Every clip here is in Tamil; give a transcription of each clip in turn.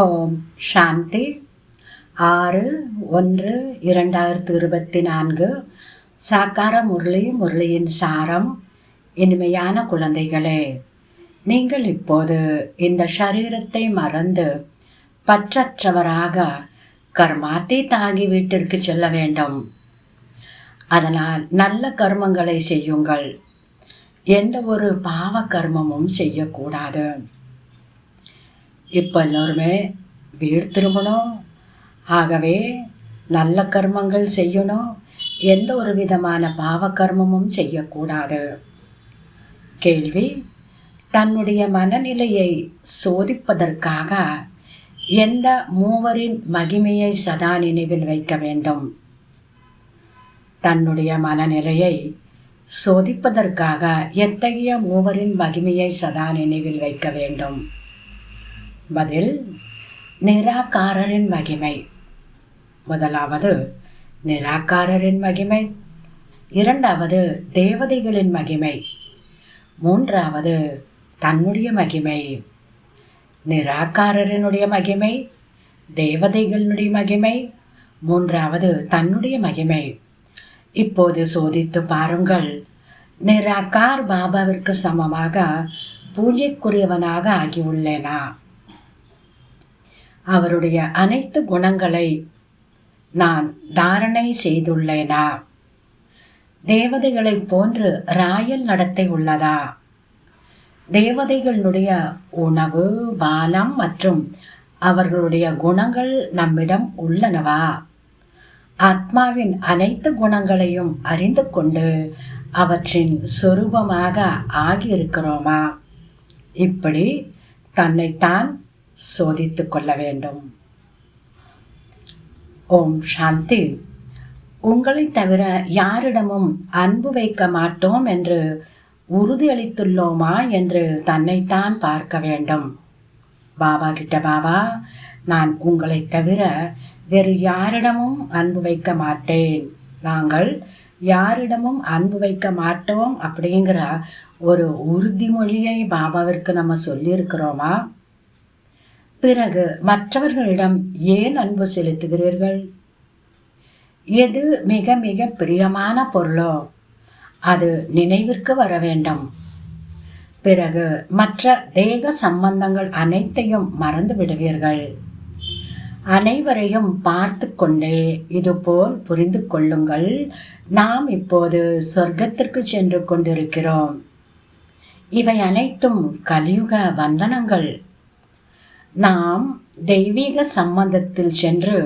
ஓம் சாந்தி 6/1/2024 சாக்கார முரளியின் சாரம். இனிமையான குழந்தைகளே, நீங்கள் இப்போது இந்த சரீரத்தை மறந்து பற்றற்றவராக கர்மாத்தீதாகி வீட்டிற்கு செல்ல வேண்டும். அதனால் நல்ல கர்மங்களை செய்யுங்கள். எந்த ஒரு பாவ கர்மமும் செய்யக்கூடாது. இப்போ எல்லோருமே வீடு திரும்பணும். ஆகவே நல்ல கர்மங்கள் செய்யணும். எந்த ஒரு விதமான பாவ கர்மமும் செய்யக்கூடாது. கேள்வி: தன்னுடைய மனநிலையை சோதிப்பதற்காக எந்த மூவரின் மகிமையை சதா நினைவில் வைக்க வேண்டும்? தன்னுடைய மனநிலையை சோதிப்பதற்காக எத்தகைய மூவரின் மகிமையை சதா நினைவில் வைக்க வேண்டும்? பதில்: நிராகாரரின் மகிமை. முதலாவது நிராகாரரின் மகிமை, இரண்டாவது தேவதைகளின் மகிமை, மூன்றாவது தன்னுடைய மகிமை. நிராகாரரினுடைய மகிமை, தேவதைகளுடைய மகிமை, மூன்றாவது தன்னுடைய மகிமை. இப்போது சோதித்து பாருங்கள். நிராகார் பாபாவிற்கு சமமாக பூஜைக்குரியவனாக ஆகியுள்ளேனா? அவருடைய அனைத்து குணங்களை நான் தாரணை செய்துள்ளேனா? தேவதைகளைப் போன்று ராயல் நடத்தை உள்ளதா? தேவதைகளுடைய உணவு, பானம் மற்றும் அவர்களுடைய குணங்கள் நம்மிடம் உள்ளனவா? ஆத்மாவின் அனைத்து குணங்களையும் அறிந்து கொண்டு அவற்றின் சொரூபமாக ஆகியிருக்கிறோமா? இப்படி தன்னைத்தான் சோதித்து கொள்ள வேண்டும். ஓம் சாந்தி. உங்களை தவிர யாரிடமும் அன்பு வைக்க மாட்டோம் என்று உறுதியளித்துள்ளோமா என்று தன்னைத்தான் பார்க்க வேண்டும். பாபா கிட்ட, பாபா, நான் உங்களை தவிர வேறு யாரிடமும் அன்பு வைக்க மாட்டேன், நாங்கள் யாரிடமும் அன்பு வைக்க மாட்டோம் அப்படிங்கிற ஒரு உறுதிமொழியை பாபாவிற்கு நம்ம சொல்லியிருக்கிறோமா? பிறகு மற்றவர்களிடம் ஏன் அன்பு செலுத்துகிறீர்கள்? எது மிக மிக பிரியமான பொருளோ அது நினைவிற்கு வர வேண்டும். பிறகு மற்ற தேக சம்பந்தங்கள் அனைத்தையும் மறந்து விடுவீர்கள். அனைவரையும் பார்த்து கொண்டே இதுபோல் புரிந்து கொள்ளுங்கள், நாம் இப்போது சொர்க்கத்திற்கு சென்று கொண்டிருக்கிறோம். இவை அனைத்தும் கலியுக பந்தனங்கள். நாம் தெய்வீக சம்பந்தத்தில் சென்று,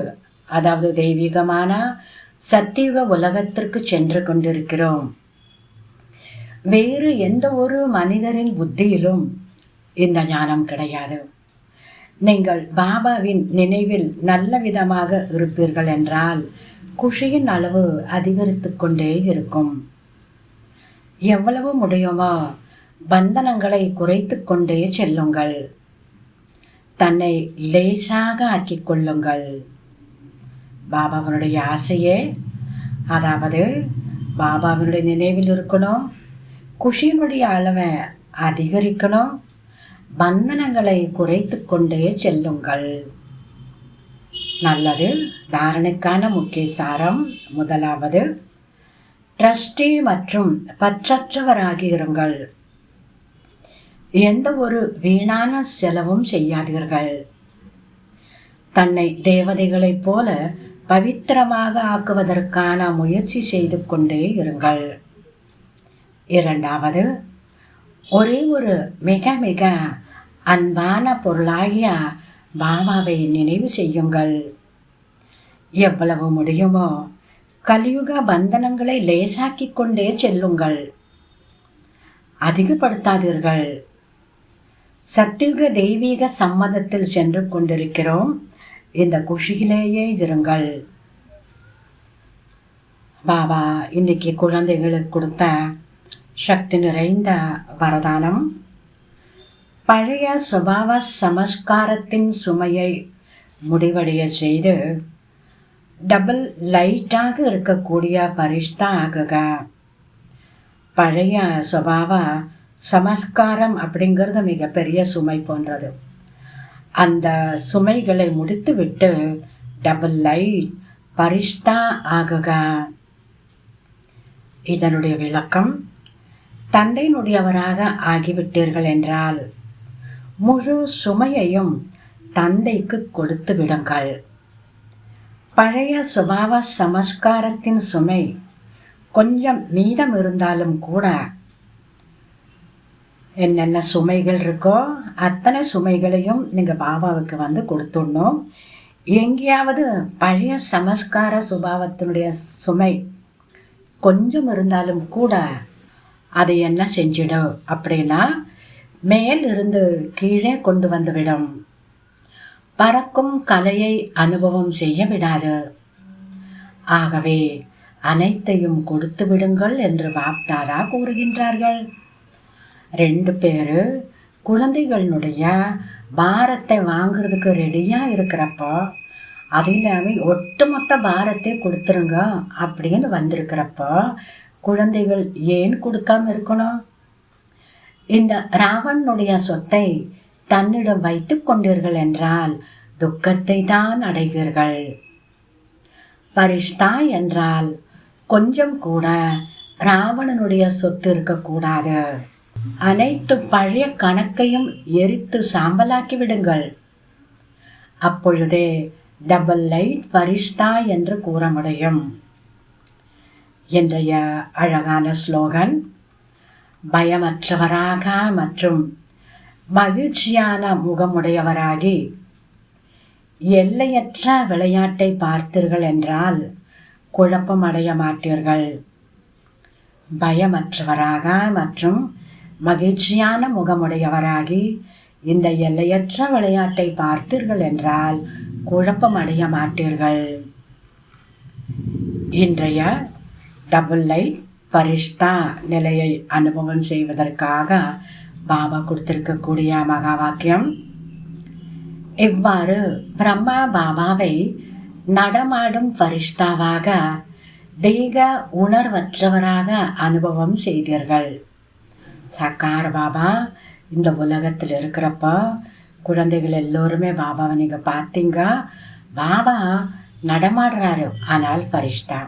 அதாவது தெய்வீகமான சத்தியுக உலகத்திற்கு சென்று கொண்டிருக்கிறோம். வேறு எந்த ஒரு மனிதரின் புத்தியிலும் இந்த ஞானம் கிடையாது. நீங்கள் பாபாவின் நினைவில் நல்ல விதமாக இருப்பீர்கள் என்றால் குஷியின் அளவு அதிகரித்து கொண்டே இருக்கும். எவ்வளவு முடியுமோ பந்தனங்களை குறைத்து கொண்டே செல்லுங்கள். தன்னை லேசாக ஆக்கிக் கொள்ளுங்கள். பாபாவினுடைய ஆசையே, அதாவது பாபாவினுடைய நினைவில் இருக்கணும், குஷியினுடைய அளவை அதிகரிக்கணும், பந்தனங்களை குறைத்து கொண்டே செல்லுங்கள். நல்லது. தாரணைக்கான முக்கிய சாரம். முதலாவது, ட்ரஸ்டி மற்றும் பற்றற்றவராகி இருங்கள். எந்த ஒரு வீணான செலவும் செய்யாதீர்கள். தன்னை தேவதைகளைப் போல பவித்திரமாக ஆக்குவதற்கான முயற்சி செய்து கொண்டே இருங்கள். இரண்டாவது, ஒரே ஒரு மிக மிக அன்பான பொருளாகிய பாபாவை நினைவு செய்யுங்கள். எவ்வளவு முடியுமோ கலியுக பந்தனங்களை லேசாக்கிக் கொண்டே செல்லுங்கள். அதிகப்படுத்தாதீர்கள். சத்தியுக தெய்வீக சம்மதத்தில் சென்று கொண்டிருக்கிறோம். இந்த குஷியிலேயே இருங்கள். பாபா இன்னைக்கு குழந்தைகளுக்கு கொடுத்த சக்தி நிறைந்த வரதானம்: பழைய சுபாவ சமஸ்காரத்தின் சுமையை முடிவடைய செய்து டபுள் லைட்டாக இருக்கக்கூடிய பரிஷ்தா ஆகுக. பழைய சுபாவ சமஸ்காரம் அப்படிங்கிறது மிகப்பெரிய சுமை போன்றது. அந்த சுமைகளை முடித்துவிட்டு டபுள் லைட் பரிஷ்தா ஆகுக. இதனுடைய விளக்கம், தந்தையினுடையவராக ஆகிவிட்டீர்கள் என்றால் முழு சுமையையும் தந்தைக்கு கொடுத்து விடுங்கள். பழைய சுபாவ சமஸ்காரத்தின் சுமை கொஞ்சம் மீதம் இருந்தாலும் கூட என்னென்ன சுமைகள் இருக்கோ அத்தனை சுமைகளையும் நீங்கள் பாபாவுக்கு வந்து கொடுத்துடணும். எங்கேயாவது பழைய சமஸ்கார சுபாவத்தினுடைய சுமை கொஞ்சம் இருந்தாலும் கூட அதை என்ன செஞ்சிடும் அப்படின்னா, மேல் இருந்து கீழே கொண்டு வந்துவிடும். பறக்கும் கலையை அனுபவம் செய்ய விடாது. ஆகவே அனைத்தையும் கொடுத்து விடுங்கள் என்று பாப்தாதா கூறுகின்றார்கள். 2 பேரு குழந்தைகளுடைய பாரத்தை வாங்குறதுக்கு ரெடியாக இருக்கிறப்போ, அது இல்லாமல் ஒட்டுமொத்த பாரத்தை கொடுத்துருங்க அப்படின்னு வந்திருக்கிறப்போ குழந்தைகள் ஏன் கொடுக்காம இருக்கணும்? இந்த ராவனுடைய சொத்தை தன்னிடம் வைத்து கொண்டீர்கள் என்றால் துக்கத்தை தான் அடைவீர்கள். பரிஷ்தா என்றால் கொஞ்சம் கூட ராவணனுடைய சொத்து இருக்கக்கூடாது. அனைத்து பழைய கணக்கையும் எரித்து சாம்பலாக்கி விடுங்கள். அப்பொழுதே டபுள் லைட் பரிஷ்தா என்று கூற முடியும். இன்றைய அழகான ஸ்லோகன், பயமற்றவராக மற்றும் மகிழ்ச்சியான முகமுடையவராகி எல்லையற்ற விளையாட்டை பார்த்தீர்கள் என்றால் குழப்பம் அடைய மாட்டீர்கள். பயமற்றவராக மற்றும் மகிழ்ச்சியான முகமுடையவராகி இந்த எல்லையற்ற விளையாட்டை பார்த்தீர்கள் என்றால் குழப்பம் அடைய மாட்டீர்கள். இன்றைய டபுள் லைட் பரிஷ்தா நிலையை அனுபவம் செய்வதற்காக பாபா கொடுத்திருக்கக்கூடிய மகா வாக்கியம், இவ்வாறு பிரம்மா பாபாவை நடமாடும் பரிஷ்தாவாக தெய்வ உணர்வற்றவராக அனுபவம் செய்தீர்கள். சக்கார பாபா இந்த உலகத்தில் இருக்கிறப்ப குழந்தைகள் எல்லோருமே பாபாவை நீங்கள் பார்த்தீங்க, பாபா நடமாடுறாரு, ஆனால் பரிஷ்தா.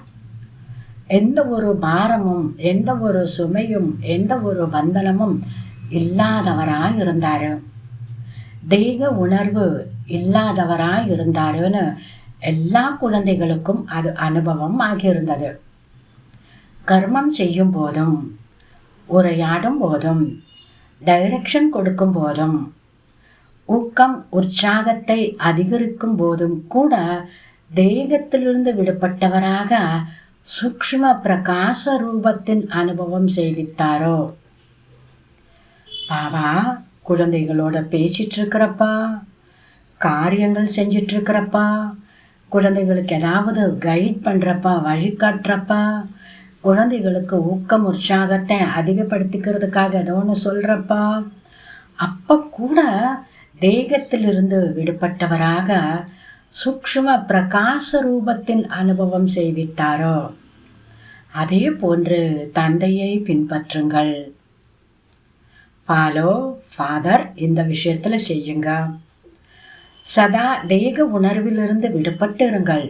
எந்த ஒரு பாரமும் எந்த ஒரு சுமையும் எந்த ஒரு பந்தனமும் இல்லாதவராய் இருந்தாரு, தெய்வ உணர்வு இல்லாதவராய் இருந்தாருன்னு எல்லா குழந்தைகளுக்கும் அது அனுபவம் ஆகியிருந்தது. கர்மம் செய்யும் போதும், உரையாடும் போதும், டைரக்ஷன் கொடுக்கும் போதும், ஊக்கம் உற்சாகத்தை அதிகரிக்கும் போதும் கூட தேகத்திலிருந்து விடுபட்டவராக சூக்ஷ்ம பிரகாச ரூபத்தின் அனுபவம் செய்வித்தாரோ. பாபா குழந்தைகளோட பேசிட்டு இருக்கிறப்பா, காரியங்கள் செஞ்சிட்டு இருக்கிறப்பா, குழந்தைகளுக்கு ஏதாவது கைட் பண்ணுறப்பா, வழிகாட்டுறப்பா, குழந்தைகளுக்கு ஊக்கம் உற்சாகத்தை அதிகப்படுத்திக்கிறதுக்காக ஏதோ ஒன்று சொல்கிறப்பா, அப்போ கூட தேகத்திலிருந்து விடுபட்டவராக சூக்ஷ்ம பிரகாச ரூபத்தின் அனுபவம் செய்வித்தாரோ. அதே போன்று தந்தையை பின்பற்றுங்கள். ஃபாலோ ஃபாதர் இந்த விஷயத்தில் செய்யுங்க. சதா தேக உணர்விலிருந்து விடுபட்டு இருங்கள்.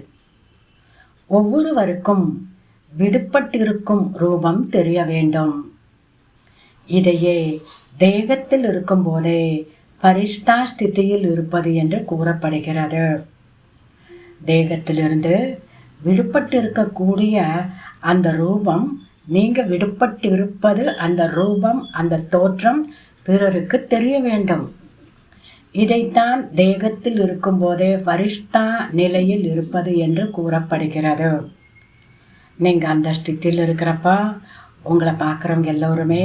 ஒவ்வொருவருக்கும் விடுபட்டிருக்கும் ரூபம் தெரிய வேண்டும். இதையே தேகத்தில் இருக்கும் போதே பரிஷ்தா ஸ்திதியில் இருப்பது என்று கூறப்படுகிறது. தேகத்திலிருந்து விடுபட்டிருக்கக்கூடிய அந்த ரூபம், நீங்கள் விடுபட்டிருப்பது அந்த ரூபம், அந்த தோற்றம் பிறருக்கு தெரிய வேண்டும். இதைத்தான் தேகத்தில் இருக்கும்போதே பரிஷ்தா நிலையில் இருப்பது என்று கூறப்படுகிறது. நீங்கள் அந்த ஸ்திதியில் இருக்கிறப்ப உங்களை பார்க்குறவங்க எல்லோருமே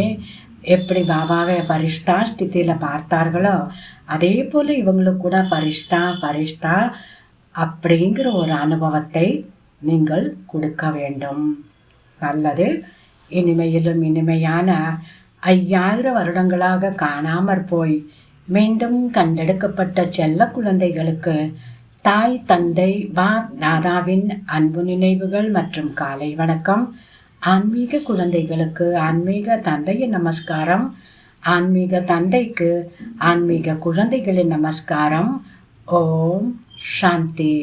எப்படி பாபாவை பரிஷ்தா ஸ்திதியில் பார்த்தார்களோ அதே போல் இவங்களுக்கு கூட பரிஷ்தா பரிஷ்தா அப்படிங்கிற ஒரு அனுபவத்தை நீங்கள் கொடுக்க வேண்டும். நல்லது. இனிமையிலும் இனிமையான 5000 வருடங்களாக காணாமற் போய் மீண்டும் கண்டெடுக்கப்பட்ட செல்ல குழந்தைகளுக்கு தாய் தந்தை பாப் தாதாவின் அன்பு நினைவுகள் மற்றும் காலை வணக்கம். ஆன்மீக குழந்தைகளுக்கு ஆன்மீக தந்தையின் நமஸ்காரம். ஆன்மீக தந்தைக்கு ஆன்மீக குழந்தைகளின் நமஸ்காரம். ஓம் சாந்தி.